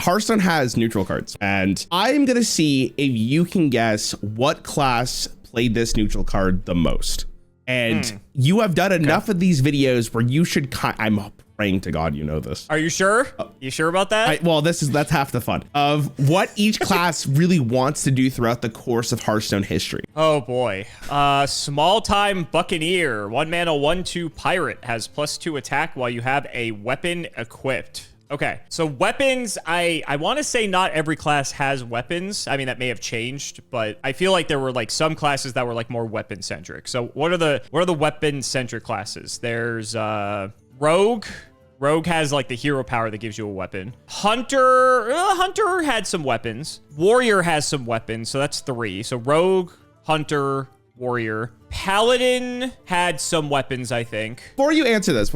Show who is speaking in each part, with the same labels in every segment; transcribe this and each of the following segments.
Speaker 1: Hearthstone has neutral cards, and I'm gonna see if you can guess what class played this neutral card the most. And you have done enough of these videos where you should. I'm praying to God you know this.
Speaker 2: Are you sure? You sure about that?
Speaker 1: Well, that's half the fun of what each class really wants to do throughout the course of Hearthstone history.
Speaker 2: Oh boy. Small time buccaneer, 1 mana, 1/2 pirate, has +2 attack while you have a weapon equipped. Okay, so weapons, I want to say not every class has weapons. I mean, that may have changed, but I feel like there were like some classes that were like more weapon centric. So what are the weapon centric classes? There's Rogue. Rogue has like the hero power that gives you a weapon. Hunter had some weapons. Warrior has some weapons, so that's 3. So Rogue, Hunter, Warrior. Paladin had some weapons, I think.
Speaker 1: Before you answer this,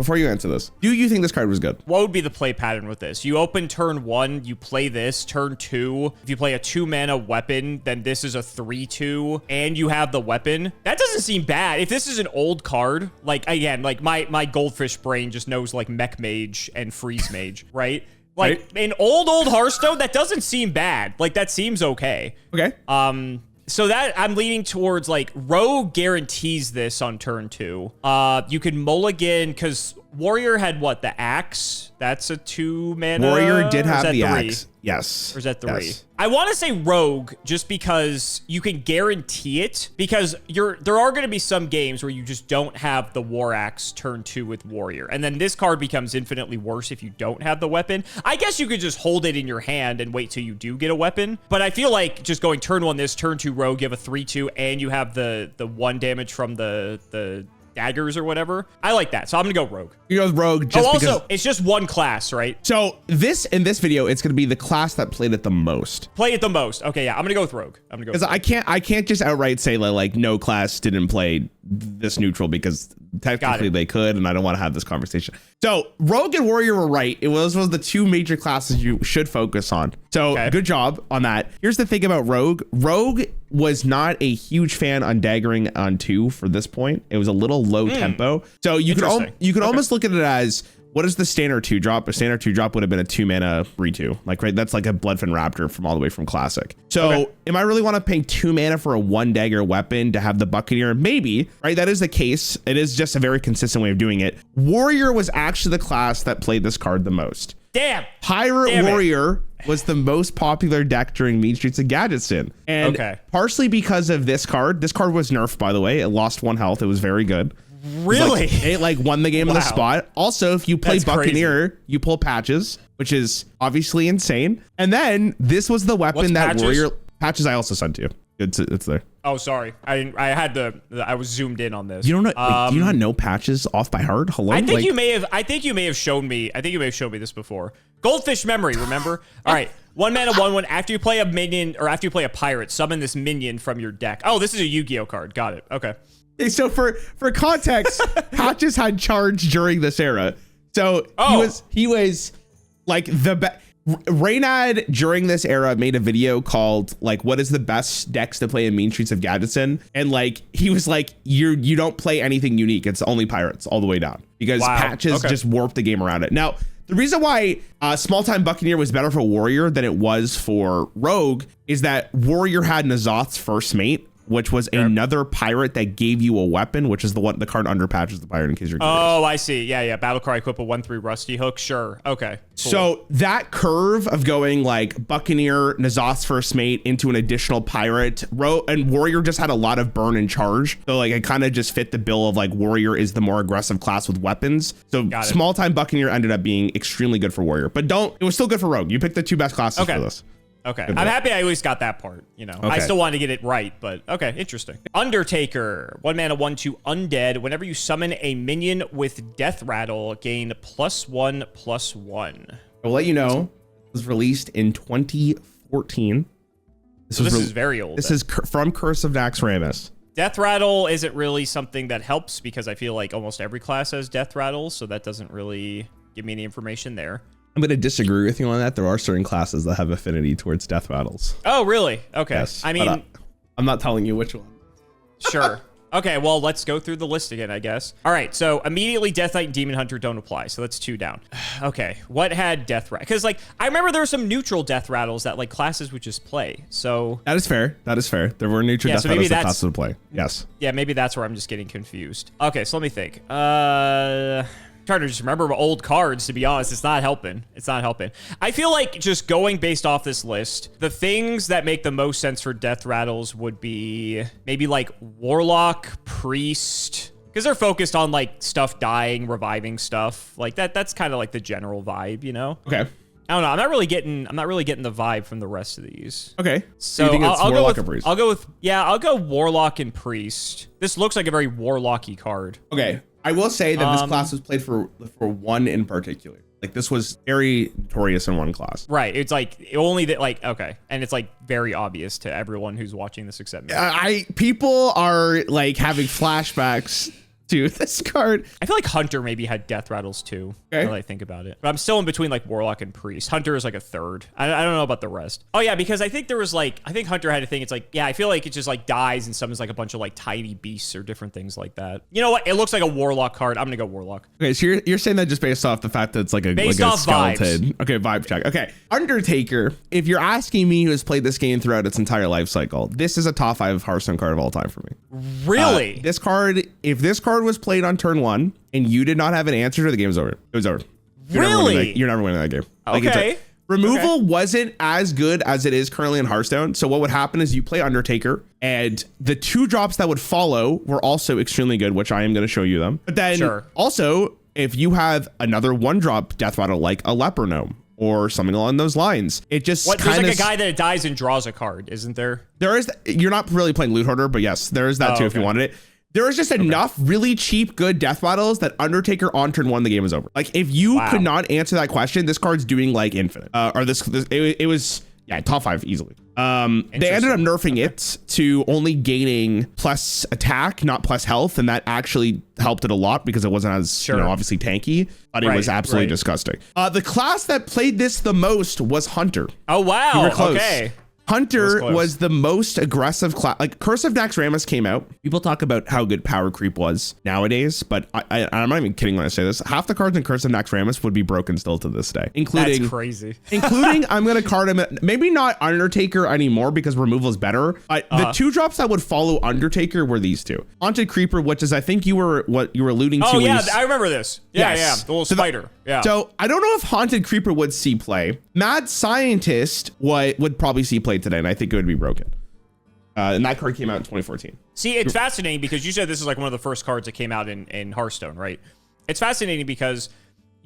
Speaker 1: do you think this card was good?
Speaker 2: What would be the play pattern with this? You open turn 1, you play this. Turn 2, if you play a 2 mana weapon, then this is a 3/2, and you have the weapon. That doesn't seem bad. If this is an old card, like, again, like my goldfish brain just knows like Mech Mage and Freeze Mage, right? Like, in old Hearthstone, that doesn't seem bad. Like, that seems okay.
Speaker 1: Okay.
Speaker 2: So that I'm leaning towards like Rogue guarantees this on turn 2. You could mulligan because Warrior had what? The axe? That's a 2 mana.
Speaker 1: Warrior did have the axe. Yes.
Speaker 2: Or is that 3?
Speaker 1: Yes.
Speaker 2: I want to say Rogue just because you can guarantee it, because there are going to be some games where you just don't have the War Axe turn 2 with Warrior. And then this card becomes infinitely worse if you don't have the weapon. I guess you could just hold it in your hand and wait till you do get a weapon. But I feel like just going turn 1 this, turn 2 Rogue, you have a 3/2, and you have the 1 damage from the daggers or whatever. I like that. So I'm gonna go Rogue.
Speaker 1: You go with Rogue just because...
Speaker 2: also, it's just one class, right?
Speaker 1: So in this video, it's gonna be the class that played it the most.
Speaker 2: Played it the most. Okay, yeah. I'm gonna go with Rogue.
Speaker 1: Because I can't just outright say like no class didn't play this neutral, because technically they could, and I don't want to have this conversation. So Rogue and Warrior were right. It was the 2 major classes you should focus on. So good job on that. Here's the thing about Rogue. Rogue was not a huge fan on daggering on 2 for this point. It was a little low tempo. So you could almost look at it as, what is the standard 2 drop? A standard 2 drop would have been a 2 mana 3/2. Like, right, that's like a Bloodfin Raptor from all the way from Classic. So am I really want to pay 2 mana for a 1 dagger weapon to have the Buccaneer? Maybe, right? That is the case. It is just a very consistent way of doing it. Warrior was actually the class that played this card the most.
Speaker 2: Damn.
Speaker 1: Pirate Warrior was the most popular deck during Mean Streets of Gadgetzan. And partially because of this card was nerfed, by the way. It lost 1 health. It was very good.
Speaker 2: Really?
Speaker 1: It won the game on the spot. Also, if you play Buccaneer, you pull patches, which is obviously insane. And then this was the weapon Warrior patches I also sent to you. It's there.
Speaker 2: Oh, sorry. I was zoomed in on this.
Speaker 1: You don't know? Do you not know patches off by heart? Hello.
Speaker 2: I think you may have shown me. I think you may have shown me this before. Goldfish memory. Remember? All right. 1 mana, 1/1. After you play a minion, or after you play a pirate, summon this minion from your deck. Oh, this is a Yu-Gi-Oh card. Got it. Okay.
Speaker 1: So for context, patches had charge during this era. So he was like the best. Reynad during this era made a video called like, what is the best decks to play in Mean Streets of Gadgetzan? And like, he was like, you don't play anything unique. It's only pirates all the way down, because patches just warped the game around it. Now, the reason why Small Time Buccaneer was better for Warrior than it was for Rogue is that Warrior had N'Zoth's First Mate, which was another pirate that gave you a weapon, which is the card under patches the pirate, in case you're curious. Oh,
Speaker 2: I see. Yeah. Battlecry, equip a 1/3 Rusty Hook. Sure. Okay. Cool.
Speaker 1: So that curve of going like Buccaneer, N'Zoth's First Mate into an additional pirate, and Warrior just had a lot of burn and charge. So like it kind of just fit the bill of like Warrior is the more aggressive class with weapons. So Small Time Buccaneer ended up being extremely good for Warrior, but it was still good for Rogue. You picked the 2 best classes for this.
Speaker 2: Okay. I'm happy I at least got that part. I still wanted to get it right, but okay, interesting. Undertaker, 1 mana, 1/2 undead. Whenever you summon a minion with Death Rattle, gain +1/+1.
Speaker 1: I'll let you know, it was released in 2014.
Speaker 2: This is very old.
Speaker 1: This is from Curse of Naxxramas.
Speaker 2: Death Rattle isn't really something that helps, because I feel like almost every class has Death Rattle, so that doesn't really give me any information there.
Speaker 1: I'm going to disagree with you on that. There are certain classes that have affinity towards death rattles.
Speaker 2: Oh, really? Okay.
Speaker 1: Yes,
Speaker 2: I mean,
Speaker 1: I'm not telling you which one.
Speaker 2: Sure. Okay, well, let's go through the list again, I guess. All right, so immediately Death Knight and Demon Hunter don't apply, so that's 2 down. Okay, what had Death Rattle? Because, like, I remember there were some neutral Death Rattles that, like, classes would just play, so...
Speaker 1: That is fair. That is fair. There were neutral Death Rattles that classes would play. Yes.
Speaker 2: Yeah, maybe that's where I'm just getting confused. Okay, so let me think. Trying to just remember old cards, to be honest. It's not helping. It's not helping. I feel like just going based off this list, the things that make the most sense for Death Rattles would be maybe like Warlock, Priest, because they're focused on like stuff dying, reviving stuff. Like that's kind of like the general vibe, you know?
Speaker 1: Okay.
Speaker 2: I don't know. I'm not really getting the vibe from the rest of these.
Speaker 1: Okay.
Speaker 2: So
Speaker 1: you think it's
Speaker 2: I'll
Speaker 1: Warlock
Speaker 2: go
Speaker 1: or Priest?
Speaker 2: I'll go Warlock and Priest. This looks like a very Warlocky card.
Speaker 1: Okay. I will say that this class was played for one in particular. Like this was very notorious in one class.
Speaker 2: Right. It's like only that, like, okay. And it's like very obvious to everyone who's watching this except me.
Speaker 1: People are like having flashbacks to this card.
Speaker 2: I feel like Hunter maybe had Death Rattles too.
Speaker 1: Okay.
Speaker 2: Now that I think about it. But I'm still in between like Warlock and Priest. Hunter is like a third. I don't know about the rest. Oh yeah, because I think there was like, I think Hunter had a thing. It's like, yeah, I feel like it just like dies and summons like a bunch of like tiny beasts or different things like that. You know what? It looks like a Warlock card. I'm gonna go Warlock.
Speaker 1: Okay, so you're saying that just based off the fact that it's like a skeleton. Vibes. Okay, vibe check. Okay, Undertaker. If you're asking me who has played this game throughout its entire life cycle, this is a top 5 Hearthstone card of all time for me.
Speaker 2: Really?
Speaker 1: This card, if this card was played on turn 1 and you did not have an answer to the game, was over. It was over. You're never winning that game.
Speaker 2: Okay.
Speaker 1: Removal wasn't as good as it is currently in Hearthstone. So what would happen is you play Undertaker and the 2 drops that would follow were also extremely good, which I am going to show you them. But then also, if you have another 1-drop Death Rattle like a Leper Gnome or something along those lines, it just
Speaker 2: there's like a guy that dies and draws a card, isn't there?
Speaker 1: There is. You're not really playing Loot Hoarder, but yes, there is that too if you wanted it. There is just enough really cheap, good death battles that Undertaker on turn 1, the game is over. Like if you could not answer that question, this card's doing like infinite. It was top 5 easily. They ended up nerfing it to only gaining plus attack, not plus health, and that actually helped it a lot because it wasn't as obviously tanky, but it was absolutely disgusting. The class that played this the most was Hunter.
Speaker 2: Oh wow!
Speaker 1: You were close.
Speaker 2: Okay.
Speaker 1: Hunter was the most aggressive class. Like Curse of Naxxramas came out. People talk about how good power creep was nowadays, but I'm not even kidding when I say this. Half the cards in Curse of Naxxramas would be broken still to this day, including
Speaker 2: that's crazy.
Speaker 1: including I'm gonna card him. Maybe not Undertaker anymore because removal is better. But the 2 drops that would follow Undertaker were these 2. Haunted Creeper, which is I think you were alluding to.
Speaker 2: Oh yeah, I remember this. Yeah, yeah, the little spider. Yeah.
Speaker 1: So I don't know if Haunted Creeper would see play. Mad Scientist would probably see play today, and I think it would be broken. And that card came out in 2014.
Speaker 2: See, it's fascinating because you said this is like one of the first cards that came out in Hearthstone, right? It's fascinating because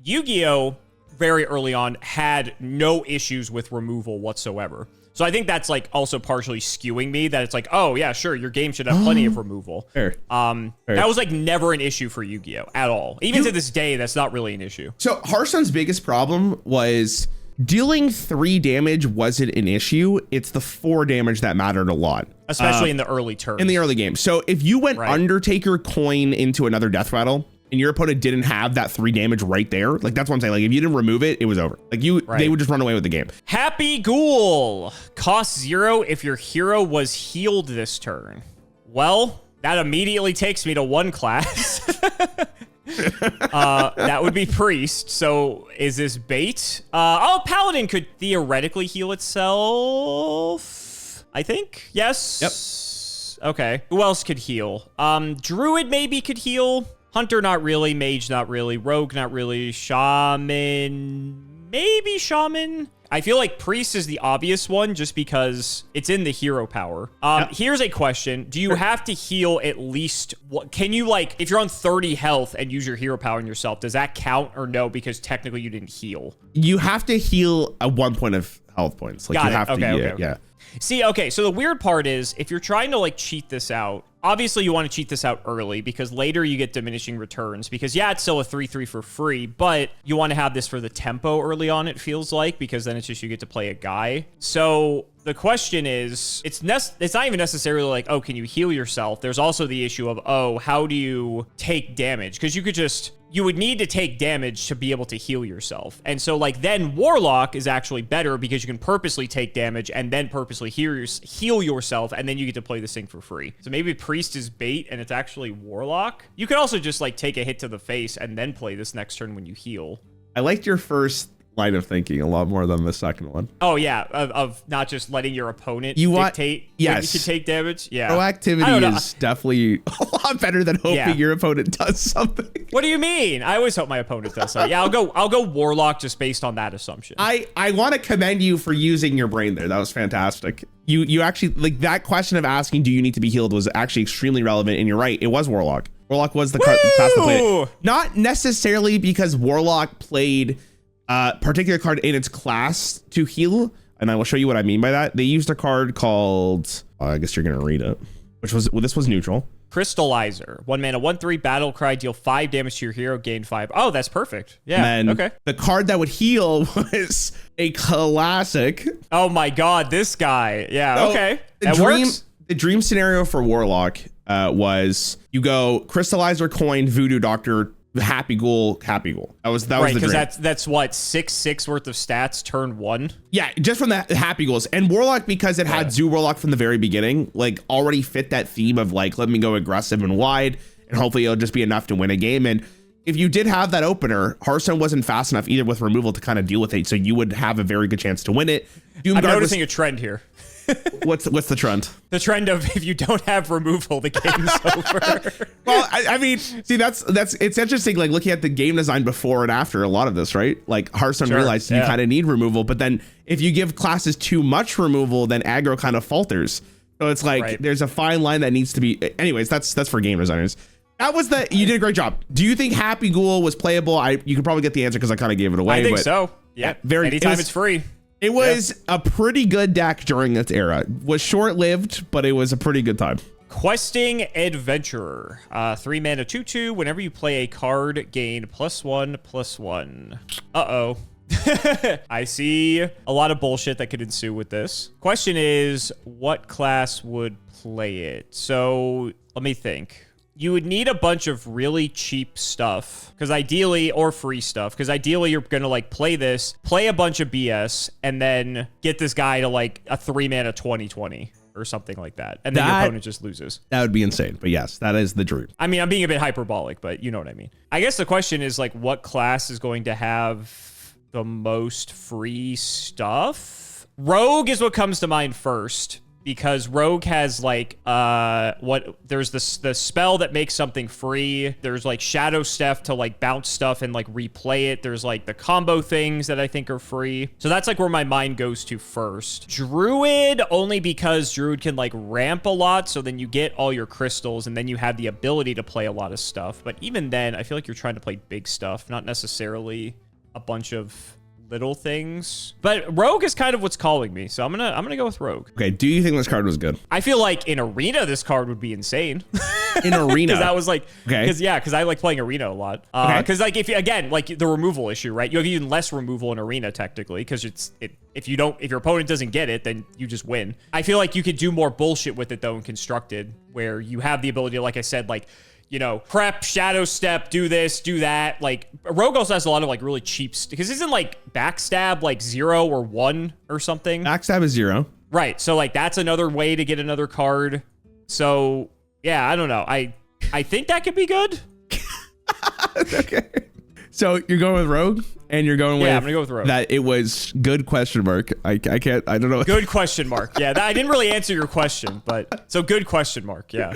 Speaker 2: Yu-Gi-Oh! Very early on had no issues with removal whatsoever. So I think that's like also partially skewing me that it's like, oh yeah, sure, your game should have plenty of removal.
Speaker 1: Fair.
Speaker 2: That was like never an issue for Yu-Gi-Oh! At all. Even to this day, that's not really an issue.
Speaker 1: So Hearthstone's biggest problem was dealing 3 damage wasn't an issue. It's the 4 damage that mattered a lot.
Speaker 2: Especially in the early turns.
Speaker 1: In the early game. So if you went Undertaker coin into another Death Rattle and your opponent didn't have that 3 damage right there, like that's what I'm saying. Like if you didn't remove it, it was over. Like they would just run away with the game.
Speaker 2: Happy Ghoul. Cost 0 if your hero was healed this turn. Well, that immediately takes me to 1 class. That would be Priest. So is this bait? Paladin could theoretically heal itself. I think. Yes. Yep. Okay. Who else could heal? Druid maybe could heal. Hunter, not really. Mage, not really. Rogue, not really. Shaman, maybe Shaman. I feel like Priest is the obvious one just because it's in the hero power. Here's a question. Do you have to heal at least, can you like, if you're on 30 health and use your hero power on yourself, does that count or no? Because technically you didn't heal.
Speaker 1: You have to heal at 1 point of health points. Like you have to, yeah.
Speaker 2: See, okay, so the weird part is if you're trying to like cheat this out, obviously you want to cheat this out early because later you get diminishing returns because yeah, it's still a 3/3 for free, but you want to have this for the tempo early on, it feels like, because then it's just you get to play a guy. So the question is, it's not even necessarily like, oh, can you heal yourself? There's also the issue of, oh, how do you take damage? Because you would need to take damage to be able to heal yourself. And so like then Warlock is actually better because you can purposely take damage and then purposely heal yourself, and then you get to play this thing for free. So maybe Priest is bait and it's actually Warlock. You could also just like take a hit to the face and then play this next turn when you heal.
Speaker 1: I liked your first line of thinking a lot more than the second one.
Speaker 2: Oh yeah, of not just letting your opponent dictate when you can take damage. Yeah,
Speaker 1: proactivity is definitely a lot better than hoping your opponent does something.
Speaker 2: What do you mean? I always hope my opponent does something. Yeah, I'll go Warlock just based on that assumption.
Speaker 1: I want to commend you for using your brain there. That was fantastic. You actually, like, that question of asking do you need to be healed was actually extremely relevant, and you're right, it was Warlock. Warlock was the class that played it. Not necessarily because Warlock played particular card in its class to heal, and I will show you what I mean by that. They used a card called, I guess you're gonna read it, this was neutral.
Speaker 2: Crystallizer. 1 mana, 1/3 battle cry, deal 5 damage to your hero, gain 5. Oh, that's perfect. Yeah.
Speaker 1: And then
Speaker 2: okay.
Speaker 1: The card that would heal was a classic.
Speaker 2: Oh my god, this guy. Yeah. So okay. That works.
Speaker 1: The dream scenario for Warlock was you go Crystallizer, coin, Voodoo Doctor, Happy Ghoul. That was the dream.
Speaker 2: Because that's what 6/6 worth of stats turn 1.
Speaker 1: Yeah, just from the Happy Ghouls. And Warlock, because it had Zoo Warlock from the very beginning, like already fit that theme of like, let me go aggressive and wide, and hopefully it'll just be enough to win a game. And if you did have that opener, Hearthstone wasn't fast enough either with removal to kind of deal with it, so you would have a very good chance to win it.
Speaker 2: I'm noticing a trend here.
Speaker 1: What's the trend?
Speaker 2: The trend of if you don't have removal, the game's over.
Speaker 1: Well, I mean, see, that's it's interesting, like looking at the game design before and after a lot of this, right? Like Hearthstone realized you kind of need removal, but then if you give classes too much removal, then aggro kind of falters. So it's like there's a fine line that needs to be. Anyways, that's for game designers. That was you did a great job. Do you think Happy Ghoul was playable? You could probably get the answer because I kind of gave it away.
Speaker 2: I think so. Yeah. Anytime it's free.
Speaker 1: It was a pretty good deck during its era. Was short-lived, but it was a pretty good time.
Speaker 2: Questing Adventurer. 3 mana 2/2. Whenever you play a card, gain +1/+1. Uh-oh. I see a lot of bullshit that could ensue with this. Question is, what class would play it? So let me think. You would need a bunch of really cheap stuff, because ideally, or free stuff, because ideally you're going to like play a bunch of BS, and then get this guy to like a 3 mana 20/20 or something like that. And then your opponent just loses.
Speaker 1: That would be insane. But yes, that is the dream.
Speaker 2: I mean, I'm being a bit hyperbolic, but you know what I mean. I guess the question is like, what class is going to have the most free stuff? Rogue is what comes to mind first. Because Rogue has like there's the spell that makes something free. There's like Shadow Step to like bounce stuff and like replay it. There's like the combo things that I think are free. So that's like where my mind goes to first. Druid, only because Druid can like ramp a lot, so then you get all your crystals and then you have the ability to play a lot of stuff. But even then, I feel like you're trying to play big stuff, not necessarily a bunch of little things. But Rogue is kind of what's calling me, so I'm gonna go with Rogue.
Speaker 1: Okay, do you think this card was good?
Speaker 2: I feel like in Arena this card would be insane.
Speaker 1: In Arena? Because
Speaker 2: that was like, because I like playing Arena a lot. Because like if you, again, like the removal issue, right? You have even less removal in Arena technically, because if your opponent doesn't get it, then you just win. I feel like you could do more bullshit with it though in Constructed, where you have the ability to, like I said, like, you know, prep, Shadow Step, do this, do that. Like, Rogue also has a lot of, like, really cheap... Because isn't, like, Backstab, like, 0 or 1 or something?
Speaker 1: Backstab is 0.
Speaker 2: Right. So, like, that's another way to get another card. So, yeah, I don't know. I think that could be good.
Speaker 1: Okay. So, you're going with Rogue? And you're going with...
Speaker 2: Yeah, I'm going to go with Rogue.
Speaker 1: That it was good question mark. I can't... I don't know.
Speaker 2: Good question mark. Yeah, I didn't really answer your question, but... So, good question mark. Yeah.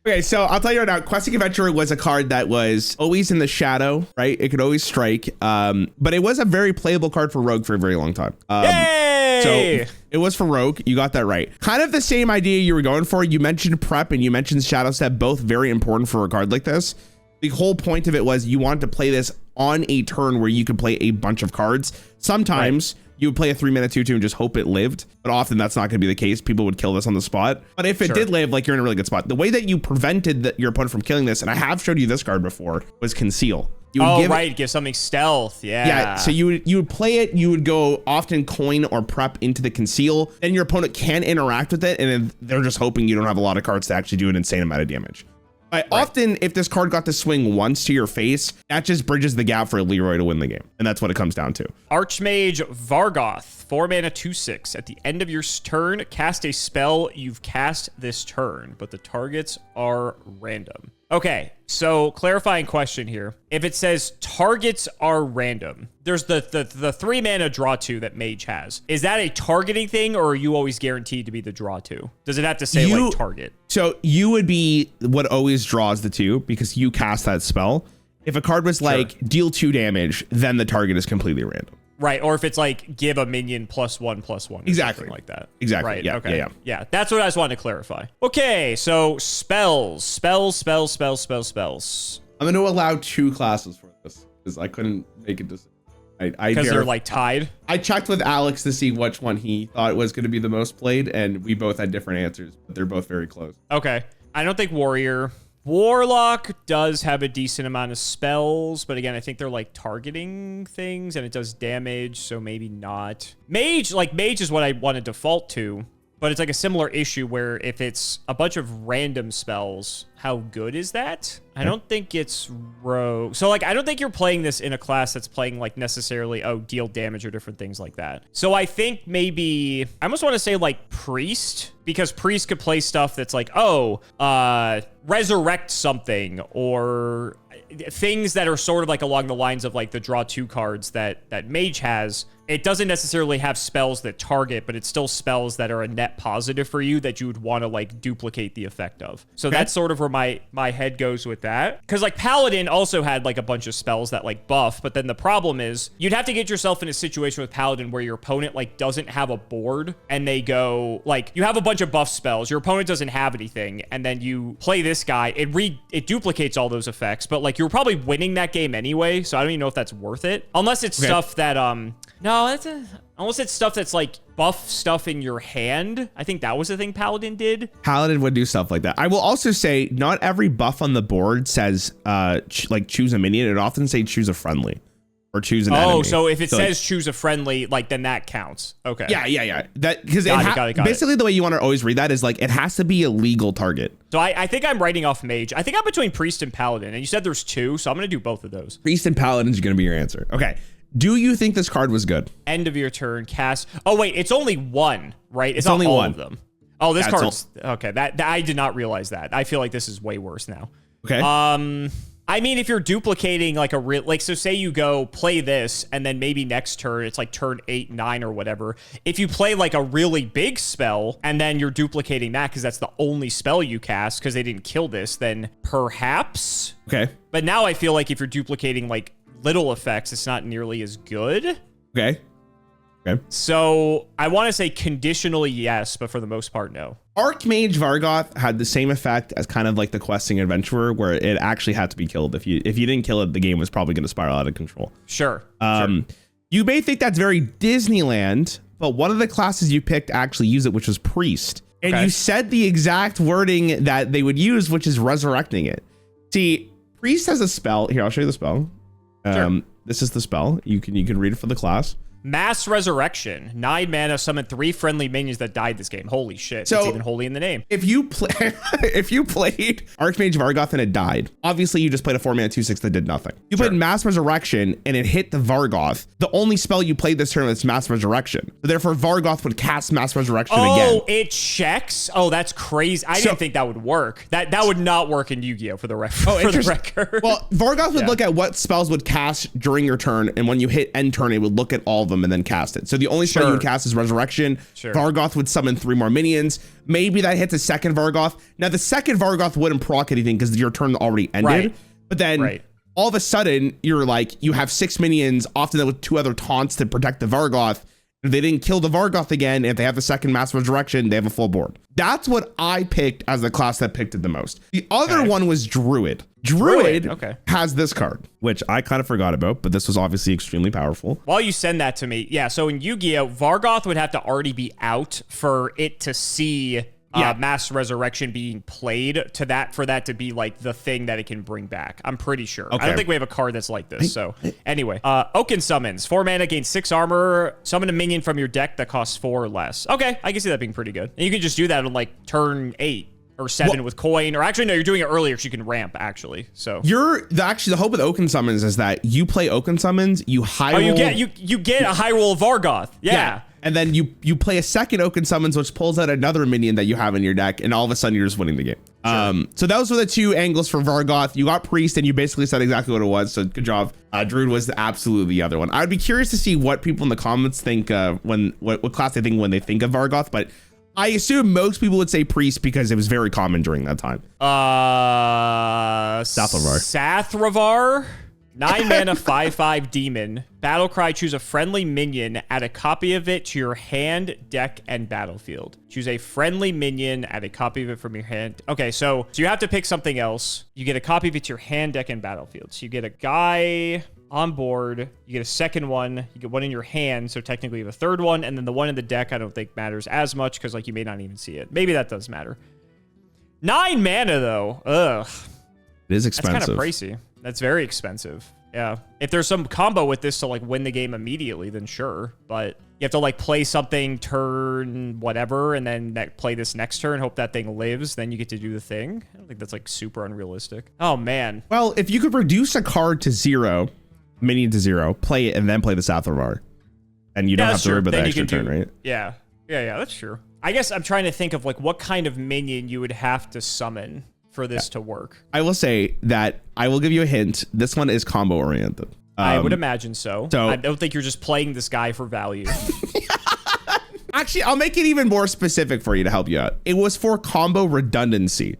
Speaker 1: Okay, so I'll tell you right now, Questing Adventurer was a card that was always in the shadow, right? It could always strike, but it was a very playable card for Rogue for a very long time.
Speaker 2: Yay!
Speaker 1: So it was for Rogue. You got that right. Kind of the same idea you were going for. You mentioned prep and you mentioned Shadow Step, both very important for a card like this. The whole point of it was you wanted to play this on a turn where you could play a bunch of cards. Sometimes... you would play a 3 mana 2/2 and just hope it lived, but often that's not going to be the case. People would kill this on the spot. But if it did live, like, you're in a really good spot. The way that you prevented your opponent from killing this, and I have showed you this card before, was Conceal. You would
Speaker 2: give something stealth.
Speaker 1: Yeah. So you would play it. You would go often coin or prep into the conceal. Then your opponent can interact with it, and then they're just hoping you don't have a lot of cards to actually do an insane amount of damage. But often, if this card got to swing once to your face, that just bridges the gap for Leroy to win the game, and that's what it comes down to.
Speaker 2: Archmage Vargoth, 4 mana 2/6. At the end of your turn, cast a spell you've cast this turn, but the targets are random. Okay, so clarifying question here. If it says targets are random, there's the 3 mana draw 2 that Mage has. Is that a targeting thing, or are you always guaranteed to be the draw 2? Does it have to say like target?
Speaker 1: So you would be what always draws the 2 because you cast that spell. If a card was like deal 2 damage, then the target is completely random.
Speaker 2: Right, or if it's like give a minion +1/+1.
Speaker 1: Exactly.
Speaker 2: Something like that.
Speaker 1: Exactly.
Speaker 2: Right.
Speaker 1: Yeah,
Speaker 2: okay.
Speaker 1: Yeah.
Speaker 2: Yeah. That's what I just wanted to clarify. Okay, so spells. I'm
Speaker 1: going to allow 2 classes for this because I couldn't make a decision.
Speaker 2: Because they're like tied.
Speaker 1: I checked with Alex to see which one he thought was going to be the most played, and we both had different answers, but they're both very close.
Speaker 2: Okay. I don't think Warrior. Warlock does have a decent amount of spells, but again, I think they're like targeting things and it does damage, so maybe not. Mage is what I want to default to, but it's like a similar issue where if it's a bunch of random spells, how good is that? I don't think it's rogue. So like, I don't think you're playing this in a class that's playing like necessarily, deal damage or different things like that. So I think maybe, I almost want to say like priest, because priest could play stuff that's like, resurrect something, or things that are sort of like along the lines of like the draw 2 cards that Mage has. It doesn't necessarily have spells that target, but it's still spells that are a net positive for you that you would want to like duplicate the effect of. So that's sort of where my head goes with that. Because like Paladin also had like a bunch of spells that like buff, but then the problem is you'd have to get yourself in a situation with Paladin where your opponent like doesn't have a board and they go like, you have a bunch of buff spells, your opponent doesn't have anything, and then you play this guy, it duplicates all those effects, but like you're probably winning that game anyway, so I don't even know if that's worth it. Unless it's stuff that, unless it's stuff that's like buff stuff in your hand. I think that was the thing Paladin did.
Speaker 1: Paladin would do stuff like that. I will also say not every buff on the board says choose a minion. It often say choose a friendly or choose an enemy.
Speaker 2: Oh, so if it says choose a friendly, like then that counts. Okay.
Speaker 1: Yeah. That because
Speaker 2: got
Speaker 1: basically
Speaker 2: it.
Speaker 1: the way you want to always read that is like it has to be a legal target.
Speaker 2: So I think I'm writing off Mage. I think I'm between Priest and Paladin, and you said there's 2, so I'm gonna do both of those.
Speaker 1: Priest and Paladin is gonna be your answer. Okay. Do you think this card was good?
Speaker 2: End of your turn, cast. Oh wait, it's only 1, right? It's
Speaker 1: not
Speaker 2: only
Speaker 1: all
Speaker 2: one
Speaker 1: of
Speaker 2: them. Oh, this card's okay. That I did not realize that. I feel like this is way worse now.
Speaker 1: Okay.
Speaker 2: I mean, if you're duplicating like so say you go play this and then maybe next turn, it's like turn 8, 9 or whatever. If you play like a really big spell and then you're duplicating that because that's the only spell you cast because they didn't kill this, then perhaps.
Speaker 1: Okay.
Speaker 2: But now I feel like if you're duplicating like little effects, it's not nearly as good.
Speaker 1: Okay.
Speaker 2: So I want to say conditionally yes, but for the most part, no.
Speaker 1: Archmage Vargoth had the same effect as kind of like the questing adventurer, where it actually had to be killed. If you didn't kill it, the game was probably going to spiral out of control.
Speaker 2: Sure.
Speaker 1: You may think that's very Disneyland, but one of the classes you picked actually used it, which was priest. And you said the exact wording that they would use, which is resurrecting it. See, priest has a spell. Here, I'll show you the spell. This is the spell. You can read it for the class.
Speaker 2: Mass Resurrection. 9 mana, summon 3 friendly minions that died this game. Holy shit. So it's even holy in the name.
Speaker 1: If you played Archmage Vargoth and it died, obviously you just played a 4 mana 2/6 that did nothing. You played Mass Resurrection and it hit the Vargoth. The only spell you played this turn was Mass Resurrection. So therefore Vargoth would cast Mass Resurrection again.
Speaker 2: Oh, it checks? Oh, that's crazy. I didn't think that would work. That would not work in Yu-Gi-Oh! For the record.
Speaker 1: Well, Vargoth would look at what spells would cast during your turn, and when you hit end turn, it would look at all of them and then cast it. So the only spell you would cast is Resurrection. Vargoth would summon 3 more minions. Maybe that hits a second Vargoth. Now the second Vargoth wouldn't proc anything because your turn already ended. But then all of a sudden you're like, you have 6 minions, often with 2 other taunts to protect the Vargoth. If they didn't kill the Vargoth again, if they have the second Mass Resurrection, they have a full board. That's what I picked as the class that picked it the most. The other one was Druid. Druid has this card, which I kind of forgot about, but this was obviously extremely powerful.
Speaker 2: While you send that to me, so in Yu-Gi-Oh, Vargoth would have to already be out for it to see Mass Resurrection being played to that for that to be like the thing that it can bring back. I'm pretty sure. I don't think we have a card that's like this. So anyway, Oaken Summons. 4 mana, gain 6 armor. Summon a minion from your deck that costs 4 or less. Okay, I can see that being pretty good. And you can just do that on like turn 8 or 7 with coin. Or actually, no, you're doing it earlier because you can ramp actually. So
Speaker 1: actually the hope with Oaken Summons is that you play Oaken Summons, you high roll.
Speaker 2: You get a high roll of Vargoth. Yeah.
Speaker 1: And then you play a second Oaken Summons, which pulls out another minion that you have in your deck, and all of a sudden you're just winning the game. Sure. So those were the 2 angles for Vargoth. You got Priest, and you basically said exactly what it was. So good job. Druid was absolutely the other one. I'd be curious to see what people in the comments think what class they think when they think of Vargoth, but I assume most people would say Priest because it was very common during that time.
Speaker 2: Sathrovarr. 9 mana, 5/5 demon. Battle cry, choose a friendly minion, add a copy of it to your hand, deck, and battlefield. Choose a friendly minion, add a copy of it from your hand. Okay, so you have to pick something else. You get a copy of it to your hand, deck, and battlefield. So you get a guy on board, you get a second one, you get one in your hand, so technically you have a third one, and then the one in the deck I don't think matters as much because like you may not even see it. Maybe that does matter. 9 mana though. Ugh.
Speaker 1: It is expensive.
Speaker 2: That's kind of pricey. That's very expensive. Yeah. If there's some combo with this to like win the game immediately, then sure. But you have to like play something turn whatever and then play this next turn, hope that thing lives. Then you get to do the thing. I don't think that's like super unrealistic. Oh, man.
Speaker 1: Well, if you could reduce a card to 0, minion to 0, play it and then play the Sathrovarr. And you don't have to worry about the extra turn, right?
Speaker 2: Yeah. Yeah, that's true. I guess I'm trying to think of like what kind of minion you would have to summon for this to work.
Speaker 1: I will say that I will give you a hint. This one is combo oriented.
Speaker 2: I would imagine so. I don't think you're just playing this guy for value.
Speaker 1: Actually, I'll make it even more specific for you to help you out. It was for combo redundancy,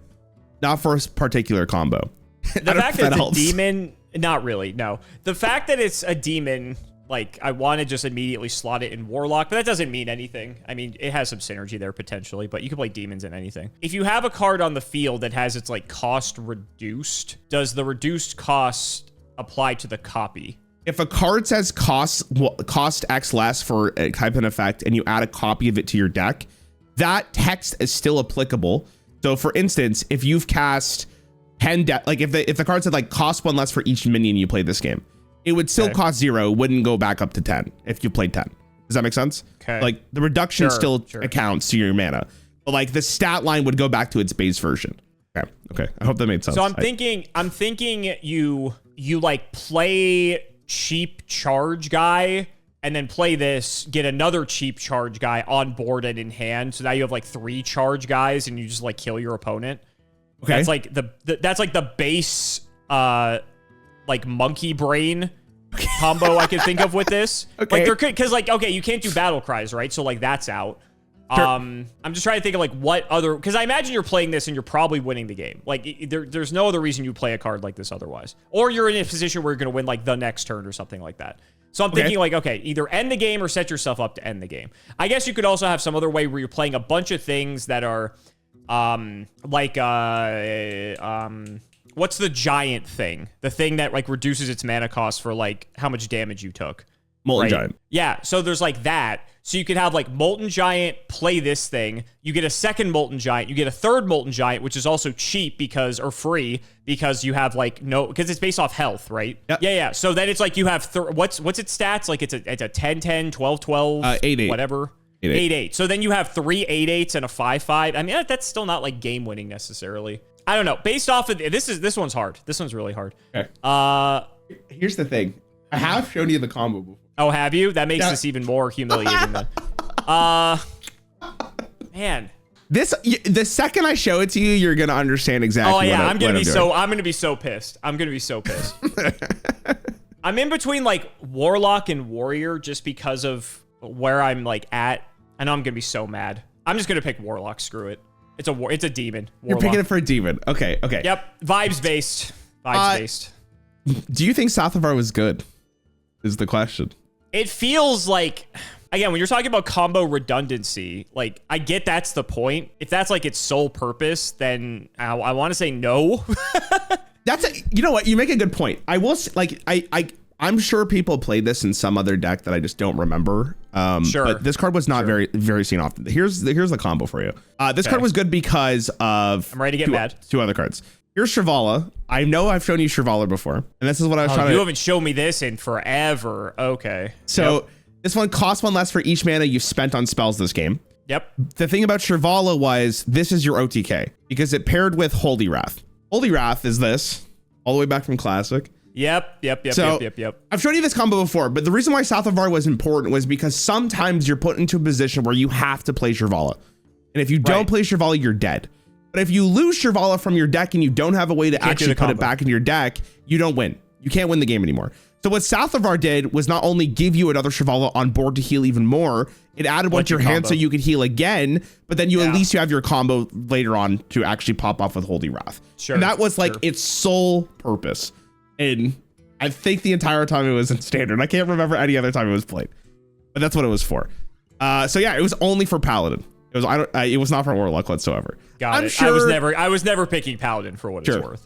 Speaker 1: not for a particular combo.
Speaker 2: The fact that it's a demon, not really, no. The fact that it's a demon, like, I want to just immediately slot it in Warlock, but that doesn't mean anything. I mean, it has some synergy there potentially, but you can play demons in anything. If you have a card on the field that has its, like, cost reduced, does the reduced cost apply to the copy?
Speaker 1: If a card says cost X less for a type of effect, and you add a copy of it to your deck, that text is still applicable. So, for instance, if you've cast 10 like, if the card said, like, cost 1 less for each minion you play this game, it would still cost 0, wouldn't go back up to 10 if you played 10. Does that make sense?
Speaker 2: Okay.
Speaker 1: Like the reduction still accounts to your mana, but like the stat line would go back to its base version. Okay. I hope that made sense.
Speaker 2: So I'm thinking you like play cheap charge guy and then play this, get another cheap charge guy on board and in hand. So now you have like 3 charge guys and you just like kill your opponent. Okay. That's like that's like the base, like monkey brain combo I could think of with this. Okay. Like there could, cause like, okay, you can't do battle cries, right? So like that's out. Sure. I'm just trying to think of like what other, cause I imagine you're playing this and you're probably winning the game. Like there's no other reason you play a card like this otherwise. Or you're in a position where you're going to win like the next turn or something like that. So I'm thinking like, okay, either end the game or set yourself up to end the game. I guess you could also have some other way where you're playing a bunch of things that are what's the giant thing? The thing that like reduces its mana cost for like how much damage you took.
Speaker 1: Molten Giant.
Speaker 2: Yeah, so there's like that. So you could have like Molten Giant play this thing. You get a second Molten Giant. You get a third Molten Giant, which is also cheap or free because you have like because it's based off health, right?
Speaker 1: Yep.
Speaker 2: Yeah. So then it's like you have what's its stats? Like it's a 10-10, 12-12,
Speaker 1: 8-8.
Speaker 2: Whatever. 8-8. So then you have 3 8-8s and a 5-5. I mean, that's still not like game winning necessarily. I don't know. Based off of this one's hard. This one's really hard.
Speaker 1: Okay. Here's the thing. I have shown you the combo before.
Speaker 2: Oh, have you? That makes this even more humiliating then. Man.
Speaker 1: The second I show it to you, you're gonna understand exactly.
Speaker 2: Oh yeah, I'm gonna be so pissed. I'm gonna be so pissed. I'm in between like Warlock and Warrior just because of where I'm like at. I know I'm gonna be so mad. I'm just gonna pick Warlock. Screw it. It's a demon. Warlock.
Speaker 1: You're picking it for a demon. Okay.
Speaker 2: Yep. Vibes based.
Speaker 1: Do you think Sathrovarr was good? Is the question.
Speaker 2: It feels like, again, when you're talking about combo redundancy, like I get that's the point. If that's like its sole purpose, then I want to say no.
Speaker 1: You know what? You make a good point. I will like I'm sure people played this in some other deck that I just don't remember.
Speaker 2: Sure.
Speaker 1: But this card was not very seen often. Here's the combo for you. This card was good because of
Speaker 2: I'm ready to get mad.
Speaker 1: Two other cards. Here's Sathrovarr. I know I've shown you Sathrovarr before, and this is what I was trying to.
Speaker 2: You haven't shown me this in forever. Okay.
Speaker 1: So this one costs 1 less for each mana you've spent on spells this game.
Speaker 2: Yep.
Speaker 1: The thing about Sathrovarr was this is your OTK because it paired with Holy Wrath. Holy Wrath is this all the way back from Classic.
Speaker 2: Yep.
Speaker 1: I've shown you this combo before, but the reason why Sathrovarr was important was because sometimes you're put into a position where you have to play Sathrovarr. And if you don't play Sathrovarr, you're dead. But if you lose Sathrovarr from your deck and you don't have a way to actually put it back in your deck, you don't win. You can't win the game anymore. So what Sathrovarr did was not only give you another Sathrovarr on board to heal even more, it added one to your hand so you could heal again, but then at least you have your combo later on to actually pop off with Holy Wrath. Sure. And that was like its sole purpose. And I think the entire time it was in standard. I can't remember any other time it was played, but that's what it was for. So yeah, it was only for Paladin. It was not for Warlock whatsoever.
Speaker 2: Got it. Sure, I was never picking Paladin for what it's worth.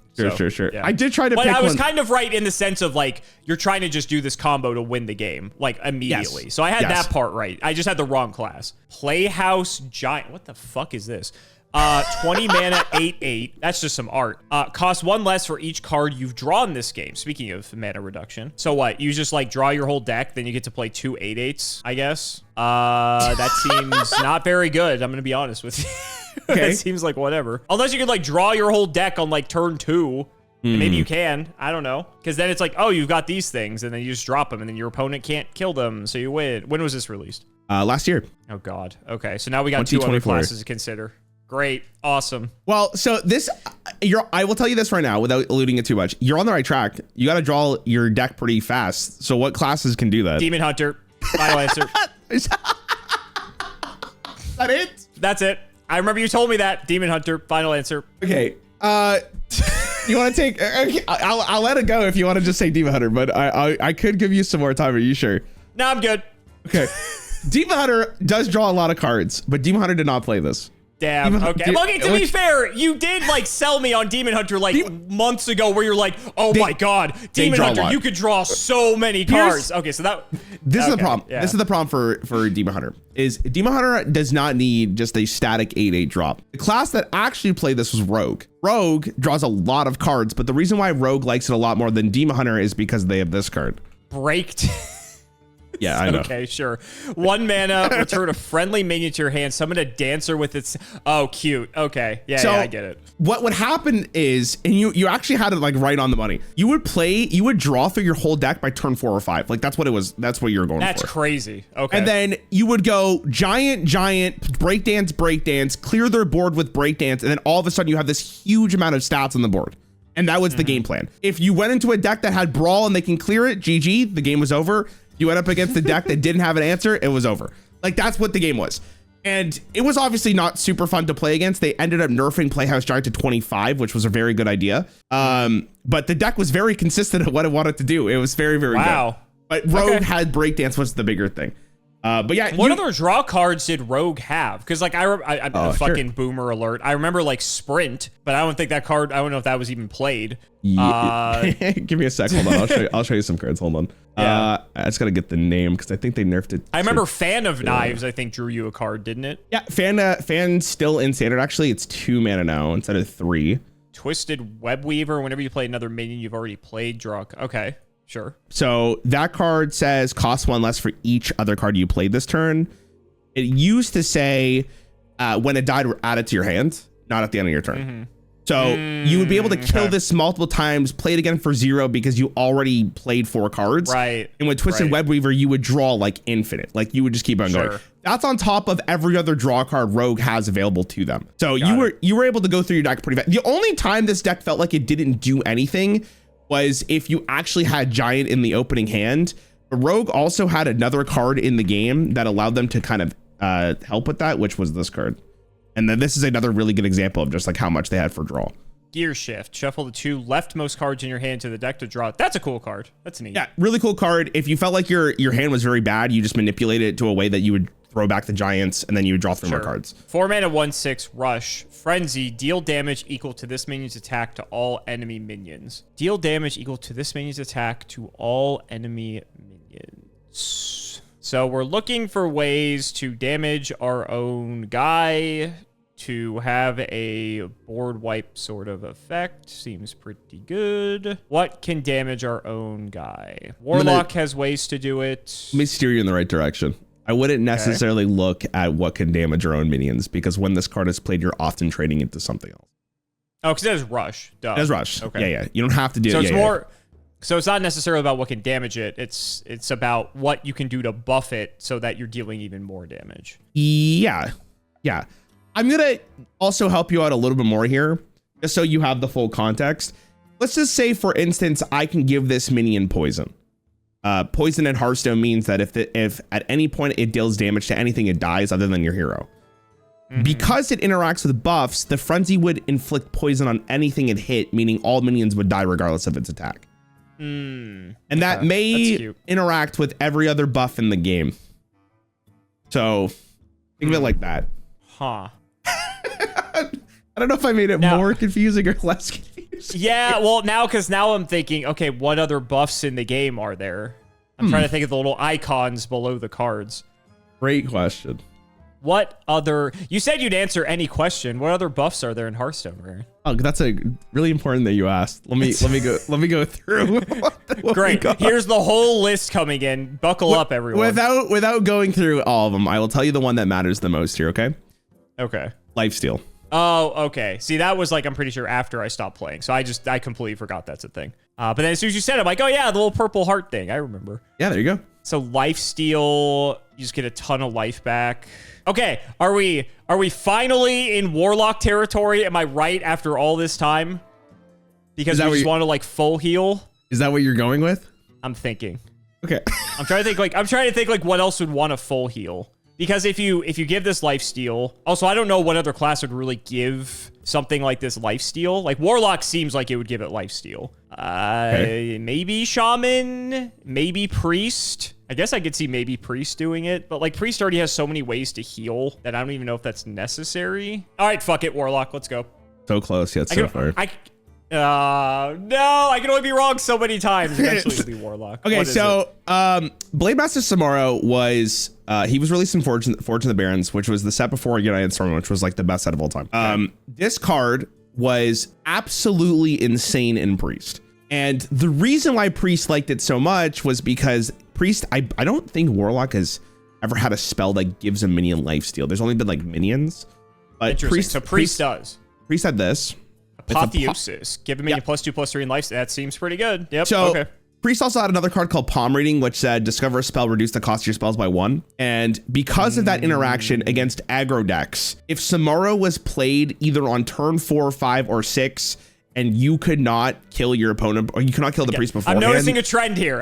Speaker 1: Sure. Yeah. I did try to pick one.
Speaker 2: I was kind of right in the sense of like, you're trying to just do this combo to win the game, like immediately. Yes. So I had that part right. I just had the wrong class. Playhouse Giant. What the fuck is this? 20 mana, 8/8. That's just some art. Costs 1 less for each card you've drawn this game. Speaking of mana reduction. So what? You just like draw your whole deck, then you get to play 2 8/8s, I guess. That seems not very good. I'm gonna be honest with you. Okay. It seems like whatever. Unless you could like draw your whole deck on like turn 2. Maybe you can. I don't know. Because then it's like, oh, you've got these things, and then you just drop them, and then your opponent can't kill them, so you win. When was this released?
Speaker 1: Last year.
Speaker 2: Oh God. Okay, so now we got 2 other classes to consider. Great. Awesome.
Speaker 1: Well, so this, I will tell you this right now without alluding it too much. You're on the right track. You got to draw your deck pretty fast. So what classes can do that?
Speaker 2: Demon Hunter. Final answer.
Speaker 1: Is that it?
Speaker 2: That's it. I remember you told me that. Demon Hunter. Final answer.
Speaker 1: Okay. You want to take, I'll let it go if you want to just say Demon Hunter, but I could give you some more time. Are you sure?
Speaker 2: No, I'm good.
Speaker 1: Okay. Demon Hunter does draw a lot of cards, but Demon Hunter did not play this.
Speaker 2: Damn. Okay. Well, to be fair, you did like sell me on Demon Hunter like months ago, where you're like, "Oh my God, Demon Hunter, you could draw so many cards." Okay, so
Speaker 1: this is the problem. Yeah. This is the problem for Demon Hunter. Is Demon Hunter does not need just a static 8/8 drop. The class that actually played this was Rogue. Rogue draws a lot of cards, but the reason why Rogue likes it a lot more than Demon Hunter is because they have this card.
Speaker 2: Braked.
Speaker 1: Yeah, I know.
Speaker 2: Okay, sure. 1 mana, return a friendly minion to your hand, summon a dancer with its... Oh, cute. Okay. Yeah, I get it.
Speaker 1: What would happen is, and you actually had it like right on the money. You would draw through your whole deck by turn 4 or 5. Like that's what it was. That's what you were going for.
Speaker 2: That's crazy. Okay.
Speaker 1: And then you would go giant, breakdance, clear their board with breakdance, and then all of a sudden you have this huge amount of stats on the board. And that was the game plan. If you went into a deck that had brawl and they can clear it, GG, the game was over. You went up against the deck that didn't have an answer, it was over. Like that's what the game was. And it was obviously not super fun to play against. They ended up nerfing Playhouse Giant to 25, which was a very good idea. But the deck was very consistent at what it wanted to do. It was very, very good. But Rogue had breakdance was the bigger thing. But yeah,
Speaker 2: what other draw cards did Rogue have? Because like I fucking boomer alert. I remember like Sprint, but I don't think that card. I don't know if that was even played.
Speaker 1: Yeah. Give me a sec. Hold on. I'll show you some cards. Hold on. Yeah. I just gotta get the name because I think they nerfed it.
Speaker 2: I remember Fan of Knives. I think drew you a card, didn't it?
Speaker 1: Yeah, Fan still in standard. Actually, it's 2 mana now instead of 3.
Speaker 2: Twisted Webweaver. Whenever you play another minion you've already played, draw. Okay. Sure.
Speaker 1: So that card says cost 1 less for each other card you played this turn. It used to say when it died, add it to your hand, not at the end of your turn. So you would be able to kill this multiple times, play it again for 0 because you already played 4 cards.
Speaker 2: Right.
Speaker 1: And with Twisted Webweaver, you would draw like infinite. Like you would just keep on going. That's on top of every other draw card Rogue has available to them. So you were able to go through your deck pretty fast. The only time this deck felt like it didn't do anything was if you actually had Giant in the opening hand. The Rogue also had another card in the game that allowed them to kind of help with that, which was this card. And then this is another really good example of just like how much they had for draw.
Speaker 2: Gear Shift. Shuffle the 2 leftmost cards in your hand to the deck to draw. That's a cool card. That's neat.
Speaker 1: Yeah, really cool card. If you felt like your hand was very bad, you just manipulated it to a way that you would throw back the giants, and then you would draw 3 more cards.
Speaker 2: 4 mana, 1/6 rush. Frenzy, deal damage equal to this minion's attack to all enemy minions. Deal damage equal to this minion's attack to all enemy minions. So we're looking for ways to damage our own guy, to have a board wipe sort of effect. Seems pretty good. What can damage our own guy? Warlock has ways to do it.
Speaker 1: Let me steer you in the right direction. I wouldn't necessarily look at what can damage our own minions, because when this card is played, you're often trading into something else.
Speaker 2: Oh, because it has rush. Duh.
Speaker 1: It has rush.
Speaker 2: Okay.
Speaker 1: Yeah. You don't have to do it.
Speaker 2: So it's more. So it's not necessarily about what can damage it. It's about what you can do to buff it so that you're dealing even more damage.
Speaker 1: Yeah. I'm gonna also help you out a little bit more here, just so you have the full context. Let's just say, for instance, I can give this minion poison. Poison in Hearthstone means that if at any point it deals damage to anything, it dies other than your hero. Because it interacts with buffs, the frenzy would inflict poison on anything it hit, meaning all minions would die regardless of its attack. And that may interact with every other buff in the game. So think of it like that.
Speaker 2: Huh.
Speaker 1: I don't know if I made it more confusing or less confusing.
Speaker 2: Yeah, well, because now I'm thinking, okay, what other buffs in the game are there? I'm trying to think of the little icons below the cards.
Speaker 1: Great question.
Speaker 2: What other... You said you'd answer any question. What other buffs are there in Hearthstone, Rarran?
Speaker 1: Oh, that's a really important that you asked. Let me go through.
Speaker 2: Great. Here's the whole list coming in. Buckle up, everyone.
Speaker 1: Without going through all of them, I will tell you the one that matters the most here, okay?
Speaker 2: Okay.
Speaker 1: Lifesteal.
Speaker 2: Oh, okay. See, that was like, I'm pretty sure after I stopped playing. So I completely forgot that's a thing. But then as soon as you said it, I'm like, oh yeah, the little purple heart thing. I remember.
Speaker 1: Yeah, there you go.
Speaker 2: So lifesteal, you just get a ton of life back. Okay, are we finally in Warlock territory? Am I right after all this time? Because we just want to like full heal.
Speaker 1: Is that what you're going with?
Speaker 2: I'm thinking.
Speaker 1: Okay.
Speaker 2: I'm trying to think like what else would want a full heal. Because if you give this lifesteal, also I don't know what other class would really give something like this lifesteal. Like Warlock seems like it would give it lifesteal. Maybe Shaman, maybe Priest. I guess I could see maybe Priest doing it, but like Priest already has so many ways to heal that I don't even know if that's necessary. All right, fuck it, Warlock, let's go.
Speaker 1: So close yet so far.
Speaker 2: No, I can only be wrong so many times. Eventually it'll be Warlock.
Speaker 1: Okay, so Blademaster Samuro was he was released in Forge of the Barrens, which was the set before United Storm, which was like the best set of all time. This card was absolutely insane in Priest. And the reason why Priest liked it so much was because Priest, I don't think Warlock has ever had a spell that gives a minion lifesteal. There's only been like minions. But Priest does. Priest had this.
Speaker 2: Apotheosis. Give a minion +2/+3 in life. That seems pretty good. Yep.
Speaker 1: So,
Speaker 2: okay.
Speaker 1: Priest also had another card called Palm Reading, which said discover a spell, reduce the cost of your spells by 1. And because of that interaction against aggro decks, if Samuro was played either on turn 4, 5, or 6, and you could not kill your opponent, or you could not kill the priest beforehand.
Speaker 2: I'm noticing a trend here.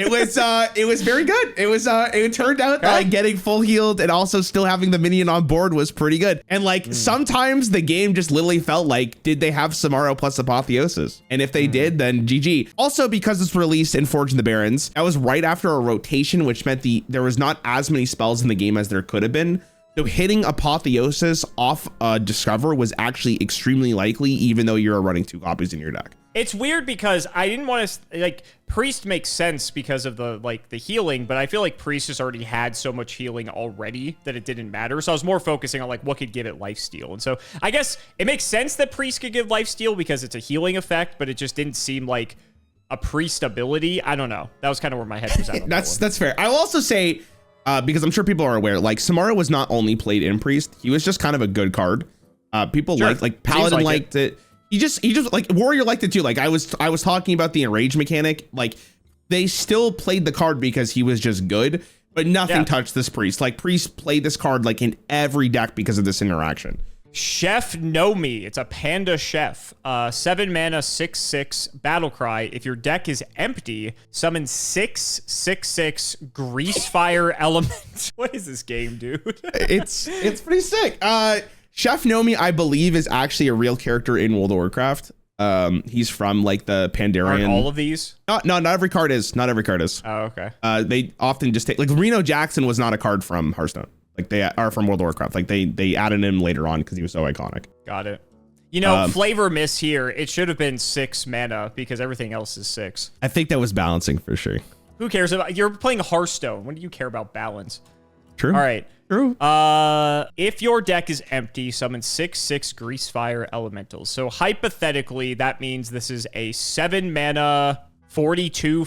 Speaker 1: It was very good. It turned out that getting full healed and also still having the minion on board was pretty good. And like sometimes the game just literally felt like, did they have Samuro plus Apotheosis? And if they did, then GG. Also, because it's released in Forge of the Barrens, that was right after a rotation, which meant there was not as many spells in the game as there could have been. So hitting Apotheosis off Discover was actually extremely likely, even though you're running 2 copies in your deck.
Speaker 2: It's weird because I didn't want to like Priest makes sense because of the healing, but I feel like Priest has already had so much healing already that it didn't matter. So I was more focusing on like what could give it lifesteal. And so I guess it makes sense that Priest could give lifesteal because it's a healing effect, but it just didn't seem like a Priest ability. I don't know. That was kind of where my head was at.
Speaker 1: That's fair. I will also say, because I'm sure people are aware, like Samuro was not only played in Priest, he was just kind of a good card. People like Paladin liked it. He just like Warrior liked it too. Like I was talking about the enrage mechanic. Like they still played the card because he was just good, but nothing touched this Priest. Like Priest played this card like in every deck because of this interaction.
Speaker 2: Chef Nomi. It's a panda chef. 7 mana, 6/6 battle cry. If your deck is empty, summon 6/6/6 grease fire element. What is this game, dude?
Speaker 1: It's pretty sick. Chef Nomi, I believe, is actually a real character in World of Warcraft. He's from like the Pandaren.
Speaker 2: Aren't all of these?
Speaker 1: Not every card is. Not every card is.
Speaker 2: Oh, okay.
Speaker 1: They often just take like Reno Jackson was not a card from Hearthstone. Like they are from World of Warcraft. Like they added him later on because he was so iconic.
Speaker 2: Got it. You know, flavor miss here. It should have been 6 mana because everything else is 6.
Speaker 1: I think that was balancing for sure.
Speaker 2: Who cares about? You're playing Hearthstone. When do you care about balance?
Speaker 1: True.
Speaker 2: All right.
Speaker 1: True.
Speaker 2: If your deck is empty, summon 6/6 Greasefire Elementals. So hypothetically, that means this is a 7 mana, 42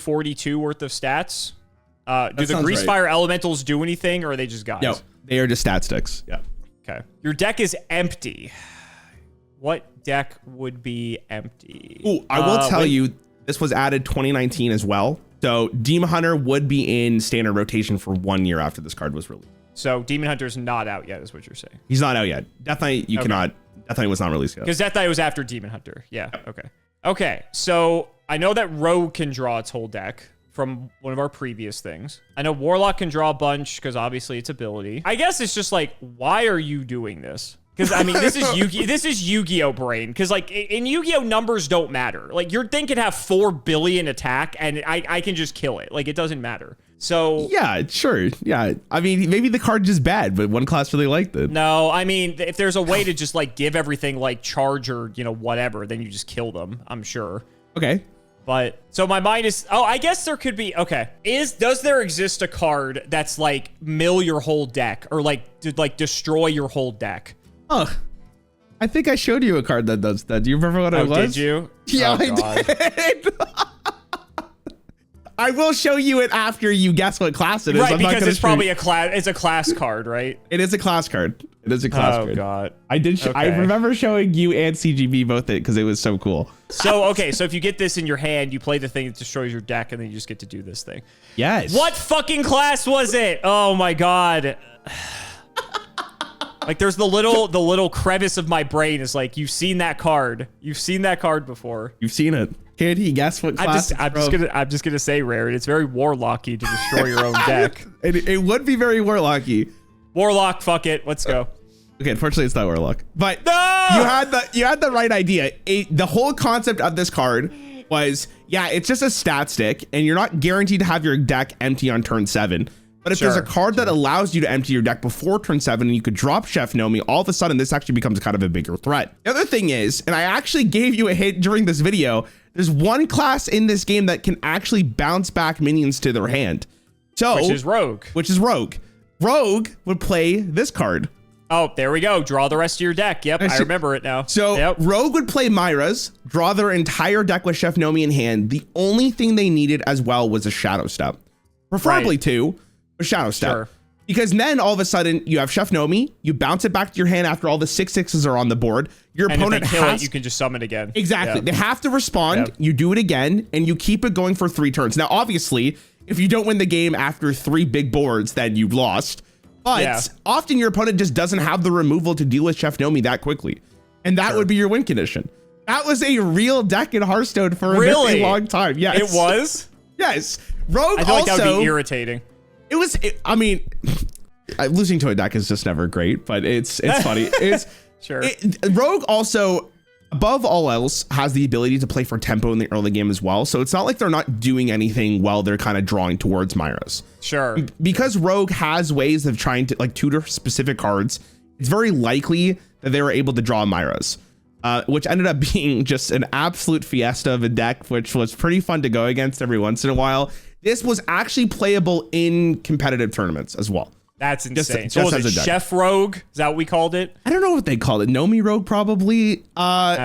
Speaker 2: worth of stats. Do the Greasefire Elementals do anything, or are they just guys?
Speaker 1: No, they are just stat sticks. Yeah.
Speaker 2: Okay. Your deck is empty. What deck would be empty?
Speaker 1: Ooh, I will tell you, this was added 2019 as well. So Demon Hunter would be in standard rotation for 1 year after this card was released.
Speaker 2: So Demon Hunter's not out yet, is what you're saying.
Speaker 1: He's not out yet. Death Knight, Death Knight was not released yet.
Speaker 2: Because Death Knight was after Demon Hunter. Yeah. Okay. Okay. So I know that Rogue can draw its whole deck from one of our previous things. I know Warlock can draw a bunch because obviously it's ability. I guess it's just like, why are you doing this? Because I mean, this is Yu-Gi-Oh brain. Because like in Yu-Gi-Oh, numbers don't matter. Like your thing can have 4 billion attack, and I can just kill it. Like it doesn't matter. So
Speaker 1: yeah, sure, yeah. I mean, maybe the card's just bad, but one class really liked it.
Speaker 2: No, I mean, if there's a way to just like give everything like charge or whatever, then you just kill them. I'm sure.
Speaker 1: Okay.
Speaker 2: But so my mind is, I guess there could be, okay. Does there exist a card that's like mill your whole deck or like destroy your whole deck?
Speaker 1: Oh, I think I showed you a card that does that. Do you remember what it was?
Speaker 2: Did you?
Speaker 1: Yeah, I did. I will show you it after you guess what class it is.
Speaker 2: Right, because it's probably a class. It's a class card, right?
Speaker 1: It is a class card. It is a class card.
Speaker 2: Oh god.
Speaker 1: I did. I remember showing you and CGB both it because it was so cool.
Speaker 2: So okay, so if you get this in your hand, you play the thing that destroys your deck, and then you just get to do this thing.
Speaker 1: Yes.
Speaker 2: What fucking class was it? Oh my god. Like there's the little crevice of my brain is like, you've seen that card. You've seen that card before.
Speaker 1: You've seen it. Can he guess what class?
Speaker 2: I'm just gonna say, Rarran. It's very warlocky to destroy your own deck.
Speaker 1: It would be very warlocky.
Speaker 2: Warlock, fuck it. Let's go.
Speaker 1: Okay, unfortunately it's not warlock. But
Speaker 2: no!
Speaker 1: you had the right idea. The whole concept of this card was, yeah, it's just a stat stick, and you're not guaranteed to have your deck empty on turn 7. But if there's a card that allows you to empty your deck before turn 7 and you could drop Chef Nomi, all of a sudden this actually becomes kind of a bigger threat. The other thing is, and I actually gave you a hint during this video, there's one class in this game that can actually bounce back minions to their hand. So,
Speaker 2: which is Rogue.
Speaker 1: Rogue would play this card.
Speaker 2: Oh, there we go. Draw the rest of your deck. Yep, I remember it now.
Speaker 1: So Rogue would play Myra's, draw their entire deck with Chef Nomi in hand. The only thing they needed as well was a Shadow Step. Preferably 2. Shadow Step, because then all of a sudden you have Chef Nomi, you bounce it back to your hand after all the 6/6s are on the board. Your opponent
Speaker 2: you can just summon again.
Speaker 1: Exactly. They have to respond. You do it again, and you keep it going for 3 turns. Now, obviously, if you don't win the game after 3 big boards, then you've lost. But often your opponent just doesn't have the removal to deal with Chef Nomi that quickly, and that would be your win condition. That was a real deck in Hearthstone for a very long time. Yes,
Speaker 2: it was.
Speaker 1: Yes, Rogue.
Speaker 2: I feel like that would be irritating.
Speaker 1: I mean, losing to a deck is just never great, but it's funny. It's Rogue also, above all else, has the ability to play for tempo in the early game as well. So it's not like they're not doing anything while they're kind of drawing towards Myra's.
Speaker 2: Sure.
Speaker 1: Because Rogue has ways of trying to like tutor specific cards, it's very likely that they were able to draw Myra's. Which ended up being just an absolute fiesta of a deck, which was pretty fun to go against every once in a while. This was actually playable in competitive tournaments as well.
Speaker 2: That's insane. So was it Chef Rogue? Is that what we called it?
Speaker 1: I don't know what they called it. Nomi Rogue, probably.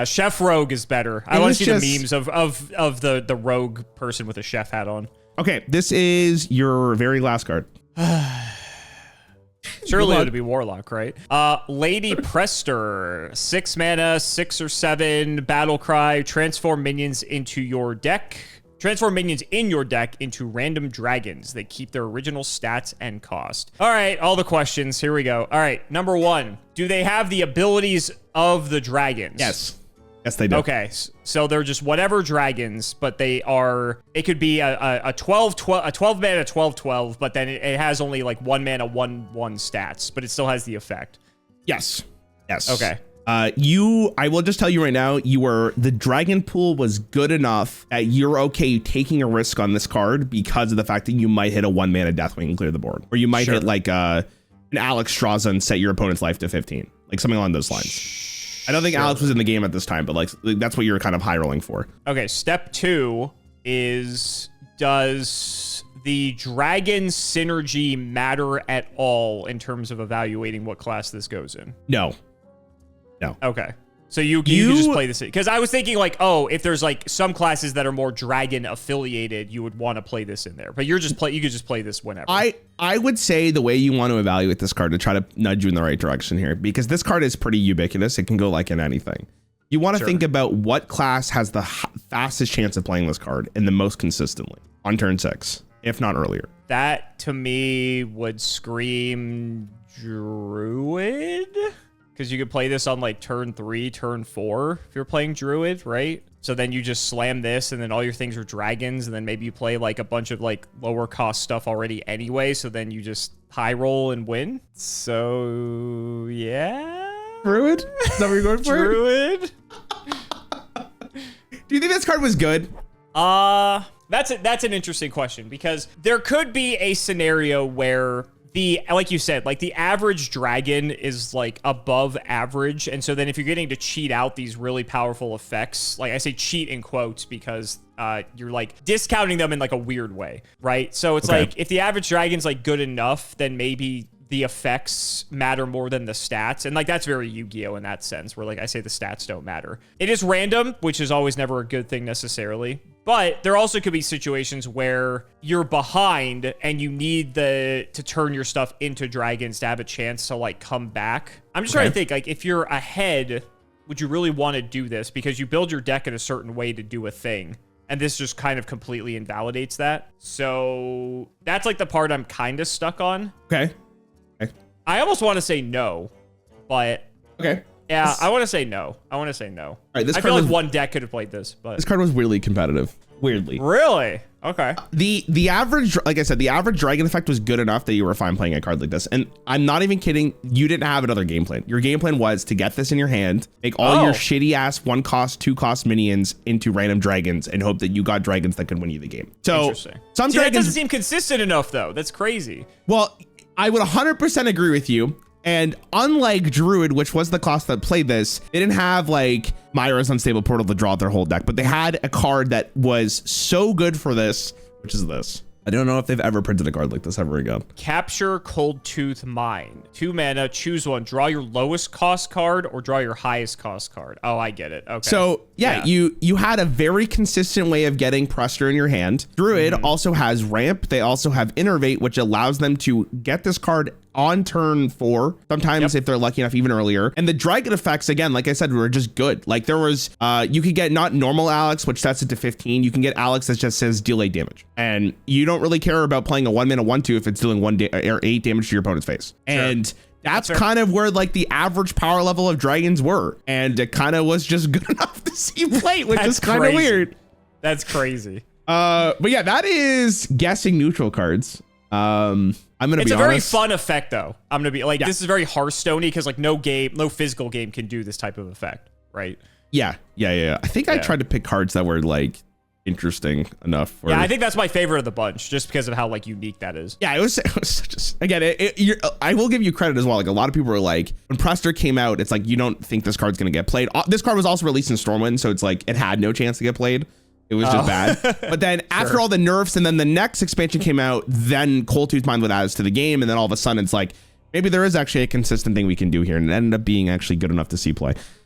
Speaker 2: Chef Rogue is better. I want to see the memes of the rogue person with a chef hat on.
Speaker 1: Okay, this is your very last card.
Speaker 2: Surely it would be Warlock, right? Lady Prestor, 6 mana, 6 or 7, battle cry, transform minions into your deck. Transform minions in your deck into random dragons. They keep their original stats and cost. All right, all the questions. Here we go. All right, number 1. Do they have the abilities of the dragons?
Speaker 1: Yes. Yes, they do.
Speaker 2: Okay, so they're just whatever dragons, but they are, it could be a 12 mana 12/12, but then it has only like 1 mana 1/1 stats, but it still has the effect.
Speaker 1: Yes. Yes.
Speaker 2: Okay.
Speaker 1: I will just tell you right now, the dragon pool was good enough that you're okay taking a risk on this card because of the fact that you might hit a 1-mana Deathwing and clear the board, or you might hit like an Alex Straza and set your opponent's life to 15, like something along those lines. I don't think Alex was in the game at this time, but like that's what you're kind of high rolling for.
Speaker 2: Okay, step 2 is, does the dragon synergy matter at all in terms of evaluating what class this goes in?
Speaker 1: No.
Speaker 2: Okay. So you can just play this, because I was thinking like, oh, if there's like some classes that are more dragon affiliated, you would want to play this in there. But you could just play this whenever.
Speaker 1: I would say the way you want to evaluate this card to try to nudge you in the right direction here, because this card is pretty ubiquitous. It can go like in anything. You want to think about what class has the fastest chance of playing this card and the most consistently on turn 6, if not earlier.
Speaker 2: That to me would scream Druid. Because you could play this on like turn 3, turn 4 if you're playing Druid, right? So then you just slam this and then all your things are dragons, and then maybe you play like a bunch of like lower cost stuff already anyway, so then you just high roll and win. So yeah.
Speaker 1: Druid? Is that what you're going for?
Speaker 2: Druid?
Speaker 1: Do you think this card was good?
Speaker 2: That's an interesting question, because there could be a scenario where like you said, like the average dragon is like above average. And so then if you're getting to cheat out these really powerful effects, like I say cheat in quotes because you're like discounting them in like a weird way, right? So it's like if the average dragon's like good enough, then maybe the effects matter more than the stats. And like that's very Yu-Gi-Oh in that sense, where like I say the stats don't matter. It is random, which is always never a good thing necessarily. But there also could be situations where you're behind and you need to turn your stuff into dragons to have a chance to like come back. I'm just trying to think, like if you're ahead, would you really want to do this? Because you build your deck in a certain way to do a thing. And this just kind of completely invalidates that. So that's like the part I'm kind of stuck on.
Speaker 1: Okay.
Speaker 2: I almost want to say no, but yeah, I want to say no. All right, I feel like one deck could have played this, but
Speaker 1: this card was weirdly competitive. Weirdly.
Speaker 2: Really? Okay.
Speaker 1: The average, like I said, the average dragon effect was good enough that you were fine playing a card like this. And I'm not even kidding. You didn't have another game plan. Your game plan was to get this in your hand, make all your shitty ass 1-cost, 2-cost minions into random dragons, and hope that you got dragons that could win you the game. So some dragons,
Speaker 2: that doesn't seem consistent enough, though. That's crazy.
Speaker 1: Well, I would 100% agree with you. And unlike Druid, which was the class that played this, they didn't have like Myra's Unstable Portal to draw out their whole deck, but they had a card that was so good for this, which is this. I don't know if they've ever printed a card like this ever again.
Speaker 2: Capture Cold Tooth Mine. 2 mana, choose one. Draw your lowest cost card or draw your highest cost card. Oh, I get it. Okay.
Speaker 1: So yeah. you had a very consistent way of getting prestor in your hand. Druid also has ramp. They also have innervate, which allows them to get this card on turn 4, sometimes if they're lucky enough, even earlier. And the dragon effects, again, like I said, were just good. Like there was, you could get not normal Alex, which sets it to 15. You can get Alex that just says deal 8 damage. And you don't really care about playing a 1-mana 1/2 if it's dealing 8 damage to your opponent's face. And that's kind of where like the average power level of dragons were. And it kind of was just good enough to see play, which is kind of weird.
Speaker 2: That's crazy.
Speaker 1: But yeah, that is guessing neutral cards. I'm gonna be honest.
Speaker 2: It's a very fun effect, though. I'm gonna be like, this is very Hearthstone-y because like no physical game can do this type of effect, right?
Speaker 1: Yeah. I think I tried to pick cards that were like interesting enough.
Speaker 2: Yeah, I think that's my favorite of the bunch, just because of how like unique that is.
Speaker 1: Yeah, it was just, again, I will give you credit as well. Like a lot of people were like, when Prestor came out, it's like you don't think this card's gonna get played. This card was also released in Stormwind, so it's like it had no chance to get played. It was just bad. But then after all the nerfs and then the next expansion came out, then Cold Tooth Mine would add us to the game. And then all of a sudden it's like, maybe there is actually a consistent thing we can do here. And it ended up being actually good enough to see play.